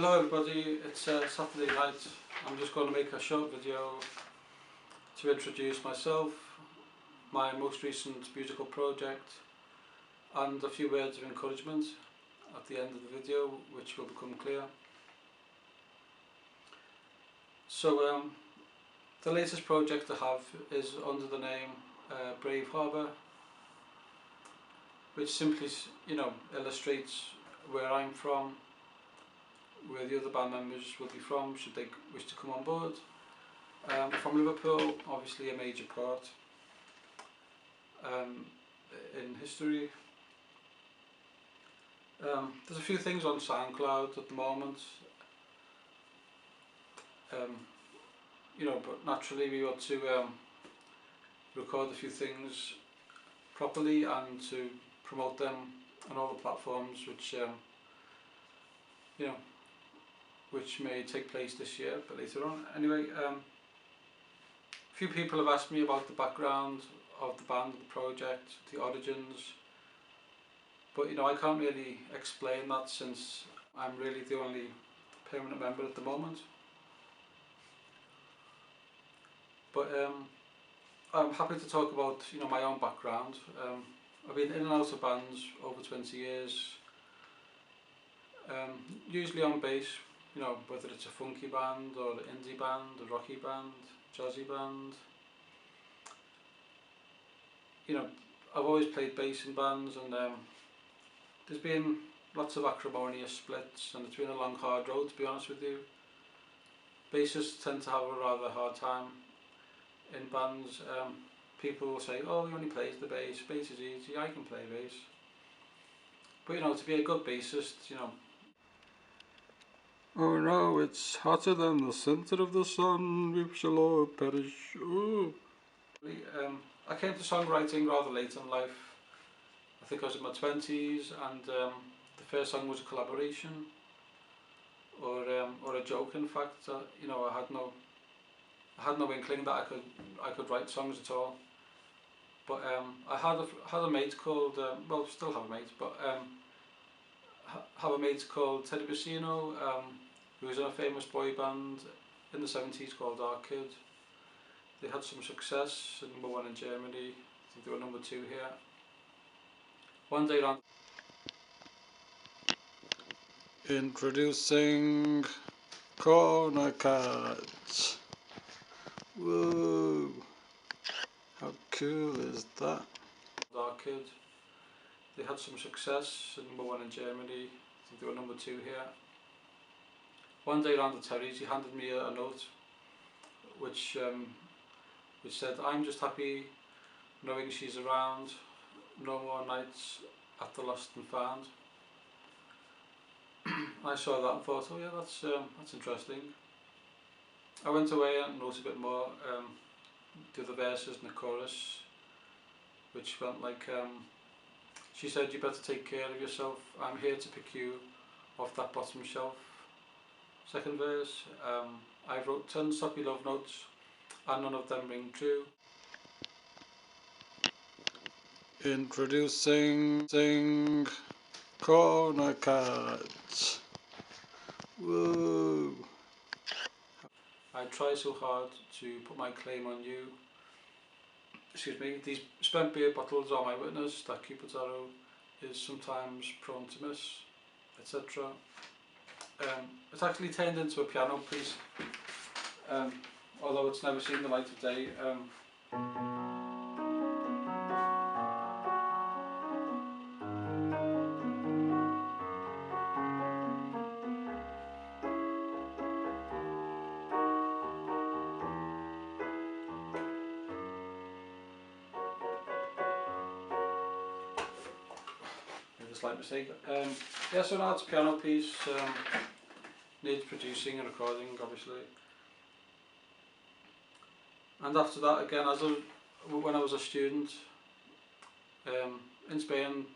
Hello everybody, it's Saturday night. I'm just going to make a short video to introduce myself, my most recent musical project, and a few words of encouragement at the end of the video which will become clear. So the latest project I have is under the name Braveharbour, which simply illustrates where I'm from, where the other band members will be from should they wish to come on board. From Liverpool, obviously a major part in history. There's a few things on SoundCloud at the moment, but naturally we want to record a few things properly and to promote them on all the platforms which may take place this year, but later on. Anyway, a few people have asked me about the background of the band, the project, the origins, but I can't really explain that since I'm really the only permanent member at the moment. But I'm happy to talk about my own background. I've been in and out of bands over 20 years, usually on bass, whether it's a funky band or an indie band, a rocky band, jazzy band. I've always played bass in bands, and there's been lots of acrimonious splits, and it's been a long hard road, to be honest with you. Bassists tend to have a rather hard time in bands. People will say, oh, he only plays the bass, bass is easy, I can play bass. But to be a good bassist, oh no, it's hotter than the centre of the sun, we shall all perish. Ooh. I came to songwriting rather late in life. I think I was in my 20s, and the first song was a collaboration, or a joke. In fact, I had no inkling that I could write songs at all. But I had a mate called well, still have a mate, but have a mate called Teddy Bacino, who was in a famous boy band in the 70s called Our Kid. They had some success, #1 in Germany. I think they were #2 here. One day around, introducing Corner Cat. Whoa! How cool is that? Our Kid. They had some success, #1 in Germany. I think they were #2 here. One day around the Terry's, he handed me a note which said, I'm just happy knowing she's around, no more nights at the lost and found. I saw that and thought, oh yeah, that's interesting. I went away and wrote a bit more, the other verses and the chorus, which went like, she said, you better take care of yourself, I'm here to pick you off that bottom shelf. Second verse, I wrote 10 soppy love notes and none of them ring true. Introducing Corner Cat. Whoa! I try so hard to put my claim on you. Excuse me, these spent beer bottles are my witness that Cupid's arrow is sometimes prone to miss, etc. It's actually turned into a piano piece, although it's never seen the light of day. Slight mistake. Yeah, so now it's a piano piece. Needs producing and recording, obviously. And after that, again, when I was a student in Spain,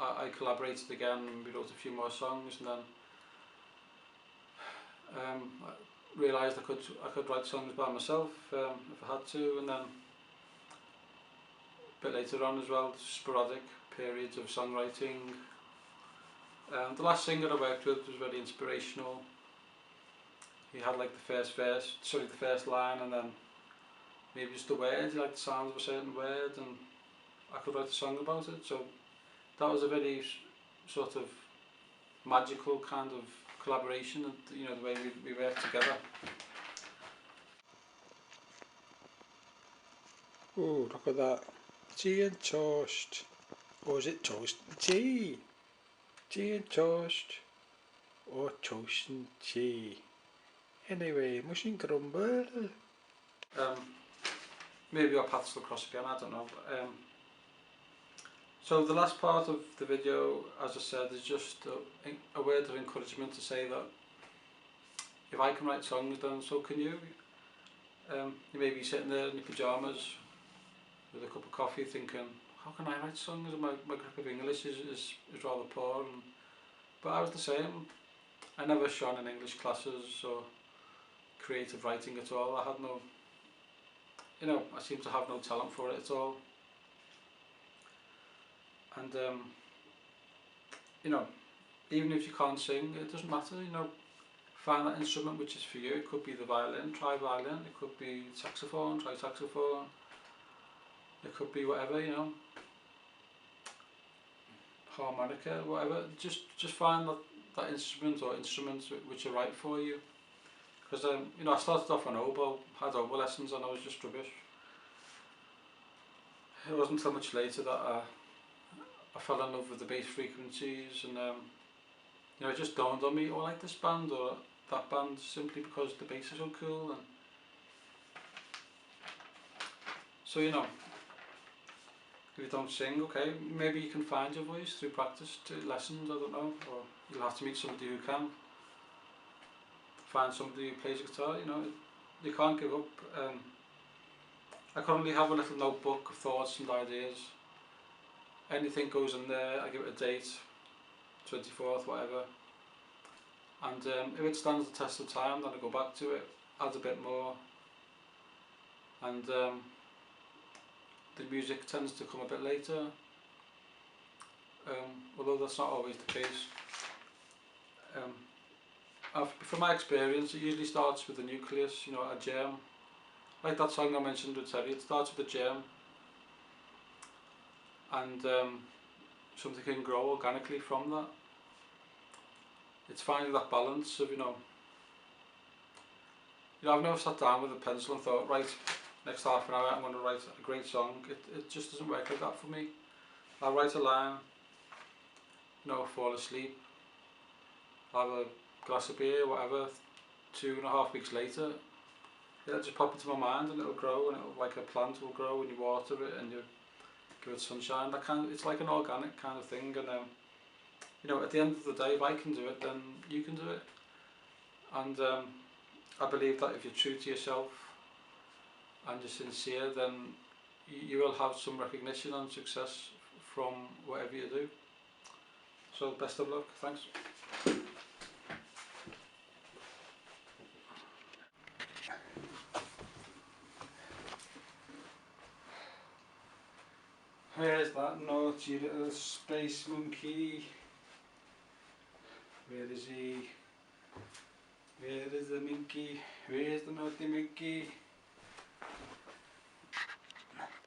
I collaborated again, and we wrote a few more songs, and then I realised I could write songs by myself if I had to, and then a bit later on as well, sporadic periods of songwriting, The last singer I worked with was very inspirational. He had like the first line, and then maybe just the words. He liked the sound of a certain word, and I could write a song about it. So that was a very sort of magical kind of collaboration, and you know, the way we worked together. Oh, look at that. Tea and toast. Or is it toast and tea? Tea and toast. Or toast and tea. Anyway, mustn't grumble. Um, maybe our paths will cross again, I don't know. So the last part of the video, as I said, is just a word of encouragement to say that if I can write songs, then so can you. You may be sitting there in your pyjamas with a cup of coffee thinking, how can I write songs? My grip of English is rather poor. But I was the same. I never shone in English classes or creative writing at all. I had no, you know, I seem to have no talent for it at all. And you know, even if you can't sing, it doesn't matter, you know, find that instrument which is for you. It could be the violin, try violin. It could be saxophone, try saxophone. It could be whatever, you know, harmonica, whatever. Just find that instrument or instruments which are right for you. Because you know, I started off on oboe, had oboe lessons, and I was just rubbish. It wasn't until much later that I fell in love with the bass frequencies, and you know, it just dawned on me, oh, I like this band or that band simply because the bass is so cool. And so, you know, if you don't sing, okay, maybe you can find your voice through practice, lessons, I don't know, or you'll have to meet somebody who can. Find somebody who plays guitar, you know, you can't give up. I currently have a little notebook of thoughts and ideas. Anything goes in there, I give it a date, 24th, whatever. And if it stands the test of time, then I go back to it, add a bit more. And the music tends to come a bit later, although that's not always the case. From my experience, it usually starts with the nucleus, you know, a germ. Like that song I mentioned with Terry, it starts with a germ, and something can grow organically from that. It's finding that balance of, you know, I've never sat down with a pencil and thought, right, next half an hour I'm going to write a great song. It just doesn't work like that for me. I'll write a line, you know, fall asleep, have a glass of beer, whatever. 2.5 weeks later, it'll just pop into my mind, and it'll grow, and it'll, like a plant will grow, and you water it and you give it sunshine. That kind of, it's like an organic kind of thing. And you know, at the end of the day, if I can do it, then you can do it. And I believe that if you're true to yourself and you're sincere, then you will have some recognition and success from whatever you do. So best of luck. Thanks. Where's that naughty little space monkey? Where is he? Where is the monkey? Where's the naughty monkey?